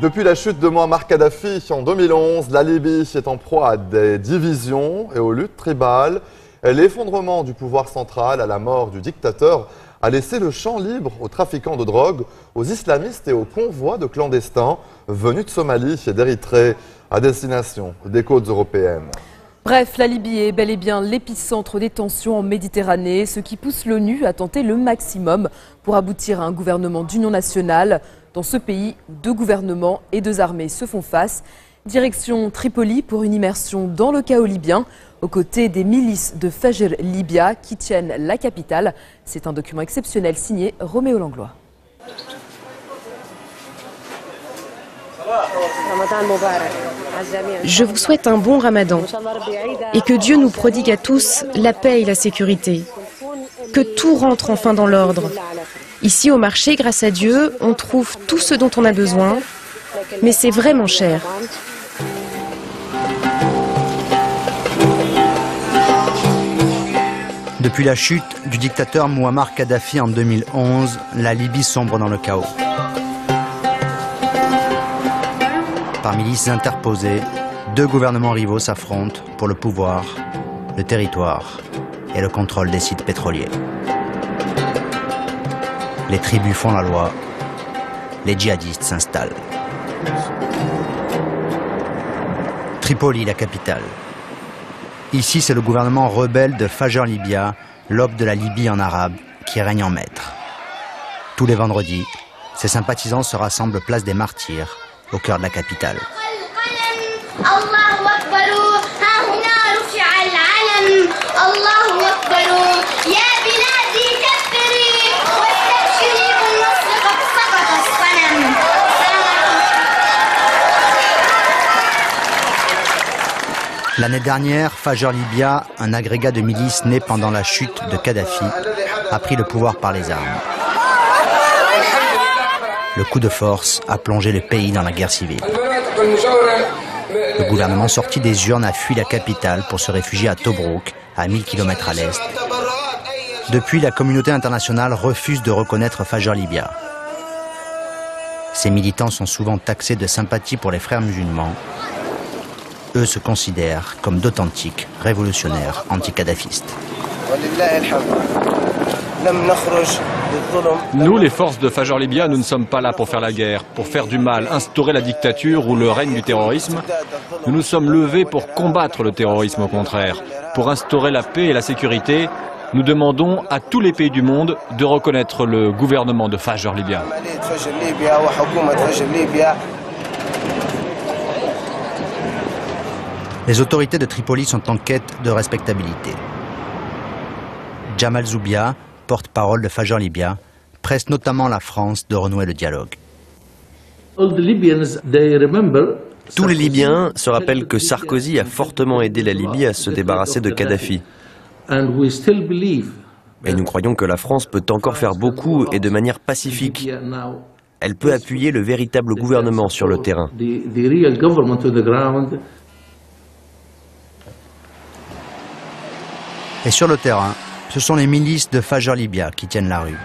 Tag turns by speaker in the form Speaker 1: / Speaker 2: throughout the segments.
Speaker 1: Depuis la chute de Mouammar Kadhafi en 2011, la Libye est en proie à des divisions et aux luttes tribales. L'effondrement du pouvoir central à la mort du dictateur a laissé le champ libre aux trafiquants de drogue, aux islamistes et aux convois de clandestins venus de Somalie et d'Érythrée à destination des côtes européennes.
Speaker 2: Bref, la Libye est bel et bien l'épicentre des tensions en Méditerranée, ce qui pousse l'ONU à tenter le maximum pour aboutir à un gouvernement d'union nationale. Dans ce pays, deux gouvernements et deux armées se font face. Direction Tripoli pour une immersion dans le chaos libyen, aux côtés des milices de Fajr Libya qui tiennent la capitale. C'est un document exceptionnel signé Roméo Langlois.
Speaker 3: Je vous souhaite un bon ramadan et que Dieu nous prodigue à tous la paix et la sécurité. Que tout rentre enfin dans l'ordre. Ici au marché, grâce à Dieu, on trouve tout ce dont on a besoin, mais c'est vraiment cher.
Speaker 4: Depuis la chute du dictateur Mouammar Kadhafi en 2011, la Libye sombre dans le chaos. Par milices interposées, deux gouvernements rivaux s'affrontent pour le pouvoir, le territoire et le contrôle des sites pétroliers. Les tribus font la loi, les djihadistes s'installent. Tripoli, la capitale. Ici, c'est le gouvernement rebelle de Fajr Libya, l'aube de la Libye en arabe, qui règne en maître. Tous les vendredis, ses sympathisants se rassemblent place des Martyrs, au cœur de la capitale. L'année dernière, Fajr Libya, un agrégat de milices né pendant la chute de Kadhafi, a pris le pouvoir par les armes. Le coup de force a plongé le pays dans la guerre civile. Le gouvernement sorti des urnes a fui la capitale pour se réfugier à Tobrouk, à 1000 km à l'est. Depuis, la communauté internationale refuse de reconnaître Fajr Libya. Ces militants sont souvent taxés de sympathie pour les frères musulmans. Eux se considèrent comme d'authentiques révolutionnaires anti-kadhafistes.
Speaker 5: Nous, les forces de Fajr Libya, nous ne sommes pas là pour faire la guerre, pour faire du mal, instaurer la dictature ou le règne du terrorisme. Nous nous sommes levés pour combattre le terrorisme, au contraire. Pour instaurer la paix et la sécurité, nous demandons à tous les pays du monde de reconnaître le gouvernement de Fajr Libya.
Speaker 4: Les autorités de Tripoli sont en quête de respectabilité. Jamal Zoubia, porte-parole de Fajr Libya, presse notamment la France de renouer le dialogue.
Speaker 6: Tous les Libyens se rappellent que Sarkozy a fortement aidé la Libye à se débarrasser de Kadhafi. Et nous croyons que la France peut encore faire beaucoup et de manière pacifique. Elle peut appuyer le véritable gouvernement sur le terrain.
Speaker 4: Et sur le terrain, ce sont les milices de Fajr Libya qui tiennent la rue.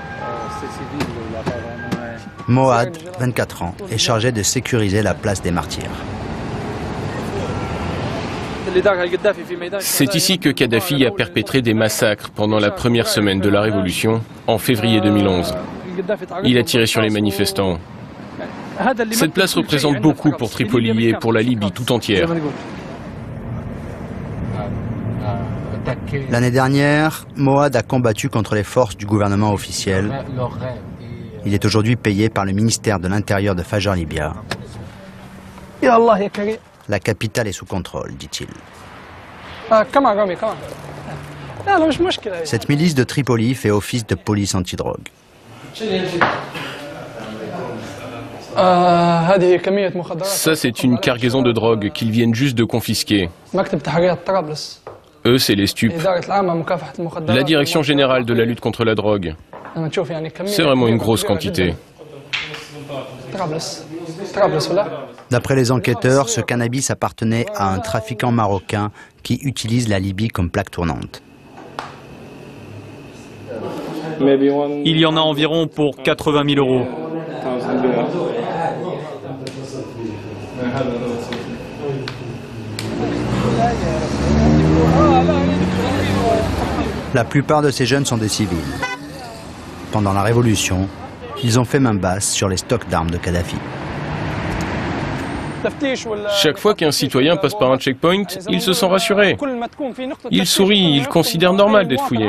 Speaker 4: Moad, 24 ans, est chargé de sécuriser la place des Martyrs.
Speaker 7: C'est ici que Kadhafi a perpétré des massacres pendant la première semaine de la Révolution, en février 2011. Il a tiré sur les manifestants. Cette place représente beaucoup pour Tripoli et pour la Libye tout entière.
Speaker 4: L'année dernière, Moad a combattu contre les forces du gouvernement officiel. Il est aujourd'hui payé par le ministère de l'Intérieur de Fajr Libya. La capitale est sous contrôle, dit-il. Cette milice de Tripoli fait office de police antidrogue.
Speaker 7: Ça, c'est une cargaison de drogue qu'ils viennent juste de confisquer. Eux, c'est les stupes. La Direction générale de la lutte contre la drogue. C'est vraiment une grosse quantité.
Speaker 4: D'après les enquêteurs, ce cannabis appartenait à un trafiquant marocain qui utilise la Libye comme plaque tournante.
Speaker 8: Il y en a environ pour 80 000 euros.
Speaker 4: La plupart de ces jeunes sont des civils. Pendant la Révolution, ils ont fait main basse sur les stocks d'armes de Kadhafi.
Speaker 7: Chaque fois qu'un citoyen passe par un checkpoint, il se sent rassuré. Il sourit, il considère normal d'être fouillé.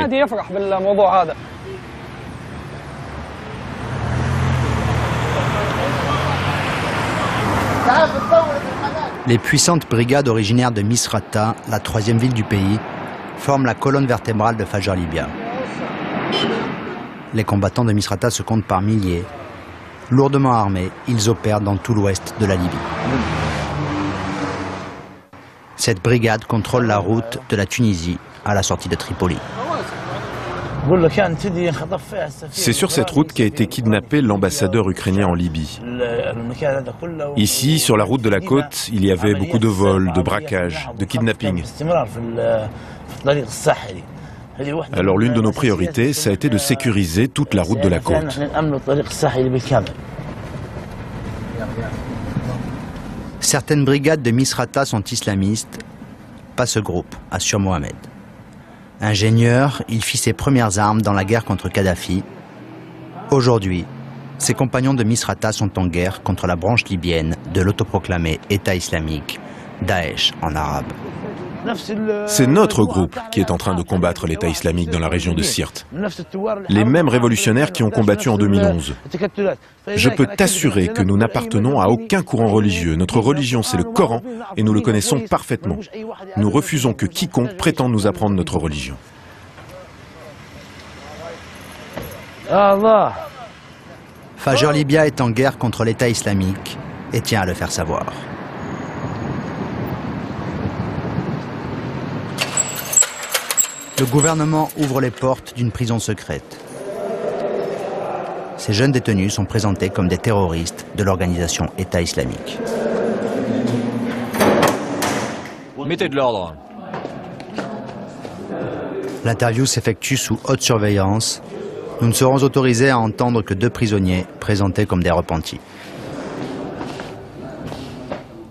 Speaker 4: Les puissantes brigades originaires de Misrata, la troisième ville du pays, forment la colonne vertébrale de Fajar Libya. Les combattants de Misrata se comptent par milliers. Lourdement armés, ils opèrent dans tout l'ouest de la Libye. Cette brigade contrôle la route de la Tunisie à la sortie de Tripoli.
Speaker 8: C'est sur cette route qu'a été kidnappé l'ambassadeur ukrainien en Libye. Ici, sur la route de la côte, il y avait beaucoup de vols, de braquages, de kidnapping. Alors l'une de nos priorités, ça a été de sécuriser toute la route de la côte.
Speaker 4: Certaines brigades de Misrata sont islamistes, pas ce groupe, assure Mohamed. Ingénieur, il fit ses premières armes dans la guerre contre Kadhafi. Aujourd'hui, ses compagnons de Misrata sont en guerre contre la branche libyenne de l'autoproclamé État islamique, Daesh en arabe.
Speaker 8: C'est notre groupe qui est en train de combattre l'État islamique dans la région de Sirte. Les mêmes révolutionnaires qui ont combattu en 2011. Je peux t'assurer que nous n'appartenons à aucun courant religieux. Notre religion, c'est le Coran et nous le connaissons parfaitement. Nous refusons que quiconque prétende nous apprendre notre religion.
Speaker 4: Fajar Libya est en guerre contre l'État islamique et tient à le faire savoir. Le gouvernement ouvre les portes d'une prison secrète. Ces jeunes détenus sont présentés comme des terroristes de l'organisation État islamique.
Speaker 5: Mettez de l'ordre.
Speaker 4: L'interview s'effectue sous haute surveillance. Nous ne serons autorisés à entendre que 2 prisonniers présentés comme des repentis.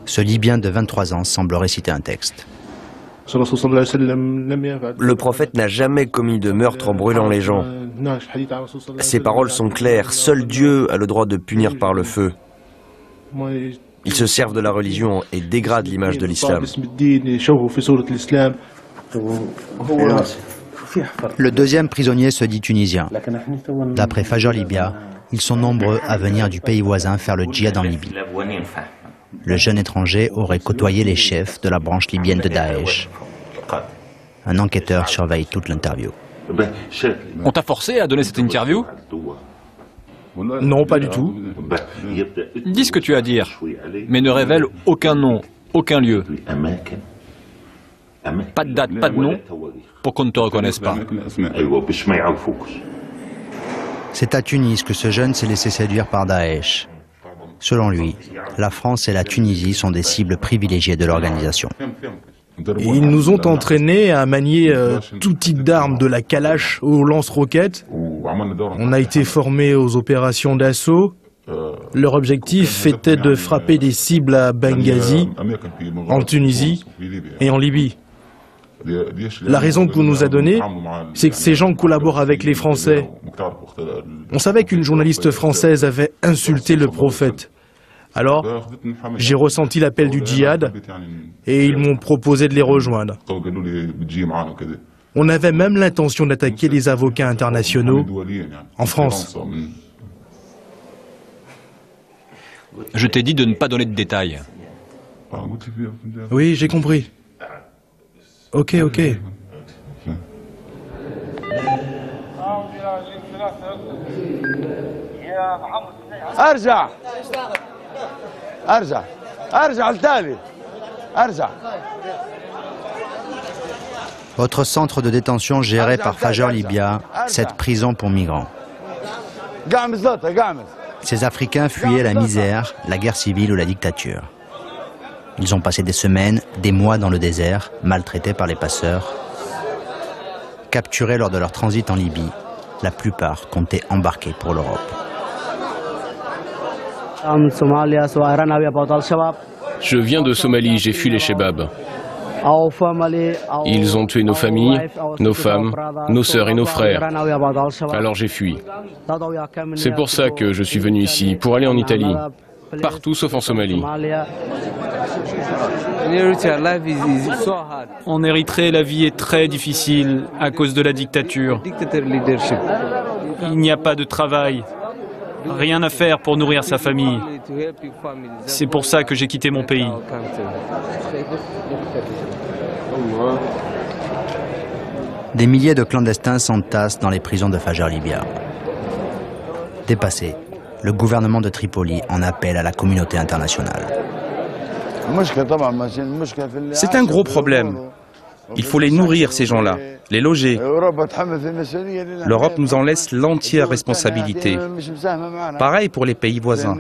Speaker 4: Ce Libyen de 23 ans semble réciter un texte.
Speaker 6: Le prophète n'a jamais commis de meurtre en brûlant les gens. Ses paroles sont claires. Seul Dieu a le droit de punir par le feu. Ils se servent de la religion et dégradent l'image de l'islam.
Speaker 4: Le deuxième prisonnier se dit tunisien. D'après Fajar Libya, ils sont nombreux à venir du pays voisin faire le djihad en Libye. Le jeune étranger aurait côtoyé les chefs de la branche libyenne de Daesh. Un enquêteur surveille toute l'interview.
Speaker 5: On t'a forcé à donner cette interview?
Speaker 9: Non, pas du tout.
Speaker 5: Dis ce que tu as à dire, mais ne révèle aucun nom, aucun lieu. Pas de date, pas de nom, pour qu'on ne te reconnaisse pas.
Speaker 4: C'est à Tunis que ce jeune s'est laissé séduire par Daesh. Selon lui, la France et la Tunisie sont des cibles privilégiées de l'organisation.
Speaker 9: Ils nous ont entraînés à manier tout type d'armes, de la Kalash aux lance-roquettes. On a été formés aux opérations d'assaut. Leur objectif était de frapper des cibles à Benghazi, en Tunisie et en Libye. La raison qu'on nous a donnée, c'est que ces gens collaborent avec les Français. On savait qu'une journaliste française avait insulté le prophète. Alors, j'ai ressenti l'appel du djihad et ils m'ont proposé de les rejoindre. On avait même l'intention d'attaquer les avocats internationaux en France.
Speaker 5: Je t'ai dit de ne pas donner de détails.
Speaker 9: Oui, j'ai compris. Ok.
Speaker 4: Autre centre de détention géré par Fajar Libya, cette prison pour migrants. Ces Africains fuyaient la misère, la guerre civile ou la dictature. Ils ont passé des semaines, des mois dans le désert, maltraités par les passeurs. Capturés lors de leur transit en Libye, la plupart comptaient embarquer pour l'Europe.
Speaker 7: Je viens de Somalie, j'ai fui les Chebabs. Ils ont tué nos familles, nos femmes, nos sœurs et nos frères. Alors j'ai fui. C'est pour ça que je suis venu ici, pour aller en Italie. Partout sauf en Somalie.
Speaker 10: En Érythrée, la vie est très difficile à cause de la dictature. Il n'y a pas de travail, rien à faire pour nourrir sa famille. C'est pour ça que j'ai quitté mon pays.
Speaker 4: Des milliers de clandestins s'entassent dans les prisons de Fajr Libya. Dépassé, le gouvernement de Tripoli en appelle à la communauté internationale.
Speaker 11: C'est un gros problème. Il faut les nourrir, ces gens-là, les loger. L'Europe nous en laisse l'entière responsabilité. Pareil pour les pays voisins.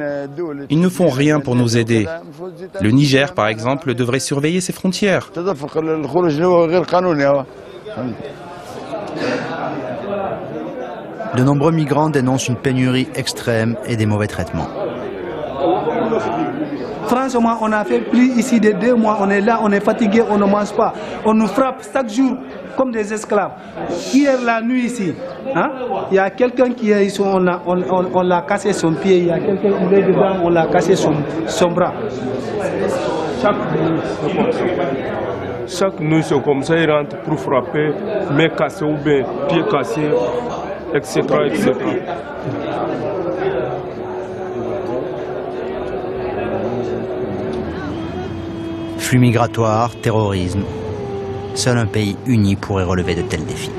Speaker 11: Ils ne font rien pour nous aider. Le Niger, par exemple, devrait surveiller ses frontières.
Speaker 4: De nombreux migrants dénoncent une pénurie extrême et des mauvais traitements.
Speaker 12: Franchement, on a fait plus ici de 2 mois, on est là, on est fatigué, on ne mange pas. On nous frappe chaque jour comme des esclaves. Hier, la nuit ici, il y a quelqu'un qui est ici, on l'a cassé son pied, il y a quelqu'un qui est dedans, on l'a cassé son bras.
Speaker 13: Chaque nuit, c'est comme ça, ils rentrent pour frapper, main cassée ou bien pied cassé, etc., etc.
Speaker 4: Flux migratoires, terrorisme, seul un pays uni pourrait relever de tels défis.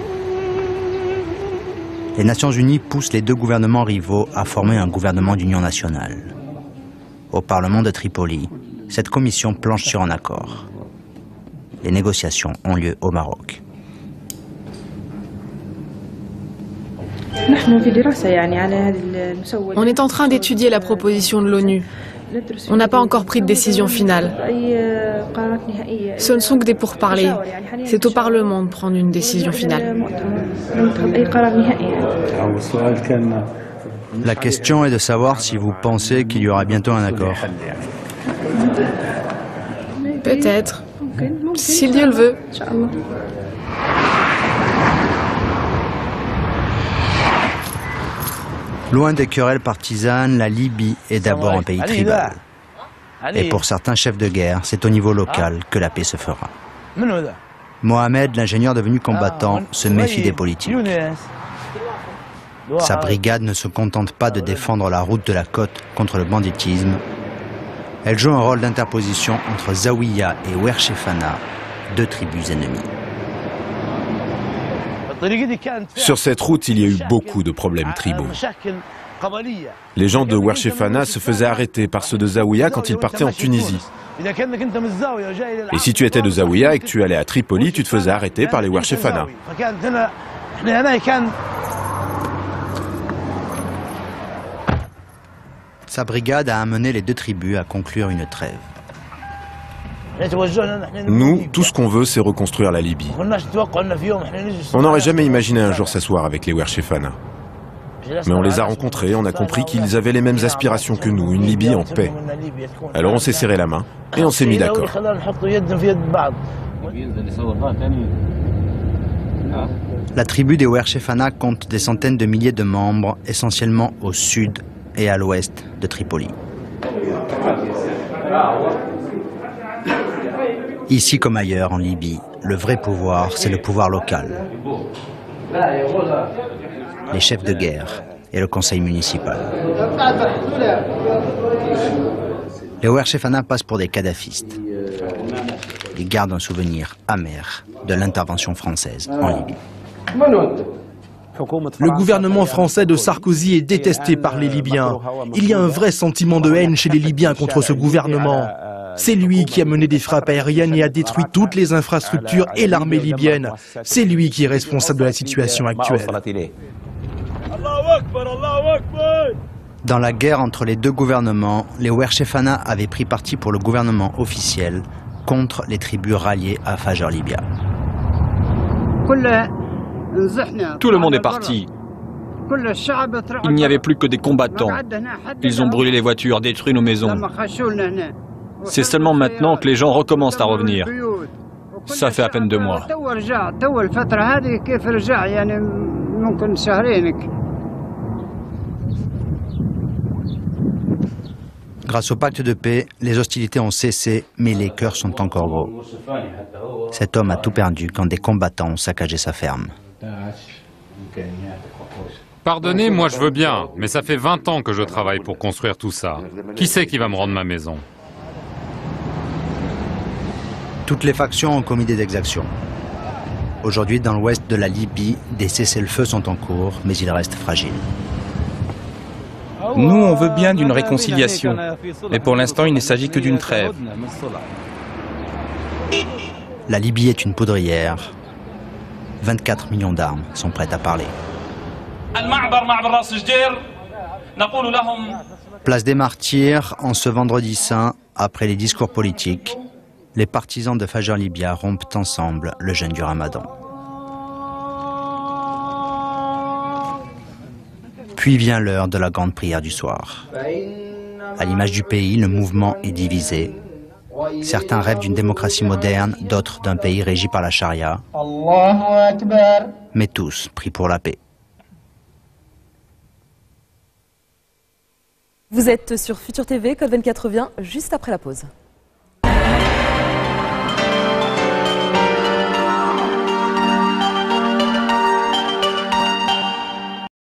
Speaker 4: Les Nations Unies poussent les deux gouvernements rivaux à former un gouvernement d'union nationale. Au Parlement de Tripoli, cette commission planche sur un accord. Les négociations ont lieu au Maroc.
Speaker 3: On est en train d'étudier la proposition de l'ONU. On n'a pas encore pris de décision finale. Ce ne sont que des pourparlers. C'est au Parlement de prendre une décision finale.
Speaker 4: La question est de savoir si vous pensez qu'il y aura bientôt un accord.
Speaker 3: Peut-être, si Dieu le veut.
Speaker 4: Loin des querelles partisanes, la Libye est d'abord un pays tribal. Et pour certains chefs de guerre, c'est au niveau local que la paix se fera. Mohamed, l'ingénieur devenu combattant, se méfie des politiques. Sa brigade ne se contente pas de défendre la route de la côte contre le banditisme. Elle joue un rôle d'interposition entre Zawiya et Wershefana, deux tribus ennemies.
Speaker 8: Sur cette route, il y a eu beaucoup de problèmes tribaux. Les gens de Wershefana se faisaient arrêter par ceux de Zawiya quand ils partaient en Tunisie. Et si tu étais de Zawiya et que tu allais à Tripoli, tu te faisais arrêter par les Wershefana.
Speaker 4: Sa brigade a amené les deux tribus à conclure une trêve.
Speaker 8: Nous, tout ce qu'on veut, c'est reconstruire la Libye. On n'aurait jamais imaginé un jour s'asseoir avec les Wershefana. Mais on les a rencontrés, on a compris qu'ils avaient les mêmes aspirations que nous, une Libye en paix. Alors on s'est serré la main et on s'est mis d'accord.
Speaker 4: La tribu des Wershefana compte des centaines de milliers de membres, essentiellement au sud et à l'ouest de Tripoli. Ici comme ailleurs en Libye, le vrai pouvoir, c'est le pouvoir local. Les chefs de guerre et le conseil municipal. Les Wershefana passent pour des kadhafistes. Ils gardent un souvenir amer de l'intervention française en Libye.
Speaker 9: Le gouvernement français de Sarkozy est détesté par les Libyens. Il y a un vrai sentiment de haine chez les Libyens contre ce gouvernement. C'est lui qui a mené des frappes aériennes et a détruit toutes les infrastructures et l'armée libyenne. C'est lui qui est responsable de la situation actuelle.
Speaker 4: Dans la guerre entre les deux gouvernements, les Wershefana avaient pris parti pour le gouvernement officiel contre les tribus ralliées à Fajr Libya.
Speaker 5: Tout le monde est parti. Il n'y avait plus que des combattants. Ils ont brûlé les voitures, détruit nos maisons. C'est seulement maintenant que les gens recommencent à revenir. Ça fait à peine 2 mois.
Speaker 4: Grâce au pacte de paix, les hostilités ont cessé, mais les cœurs sont encore gros. Cet homme a tout perdu quand des combattants ont saccagé sa ferme.
Speaker 14: Pardonnez, moi je veux bien, mais ça fait 20 ans que je travaille pour construire tout ça. Qui c'est qui va me rendre ma maison?
Speaker 4: Toutes les factions ont commis des exactions. Aujourd'hui, dans l'ouest de la Libye, des cessez-le-feu sont en cours, mais ils restent fragiles.
Speaker 11: Nous, on veut bien d'une réconciliation, mais pour l'instant, il ne s'agit que d'une trêve.
Speaker 4: La Libye est une poudrière. 24 millions d'armes sont prêtes à parler. Place des Martyrs, en ce vendredi saint, après les discours politiques, les partisans de Fajr Libya rompent ensemble le jeûne du Ramadan. Puis vient l'heure de la grande prière du soir. À l'image du pays, le mouvement est divisé. Certains rêvent d'une démocratie moderne, d'autres d'un pays régi par la charia. Mais tous prient pour la paix.
Speaker 2: Vous êtes sur Futur TV, Code 24 revient juste après la pause.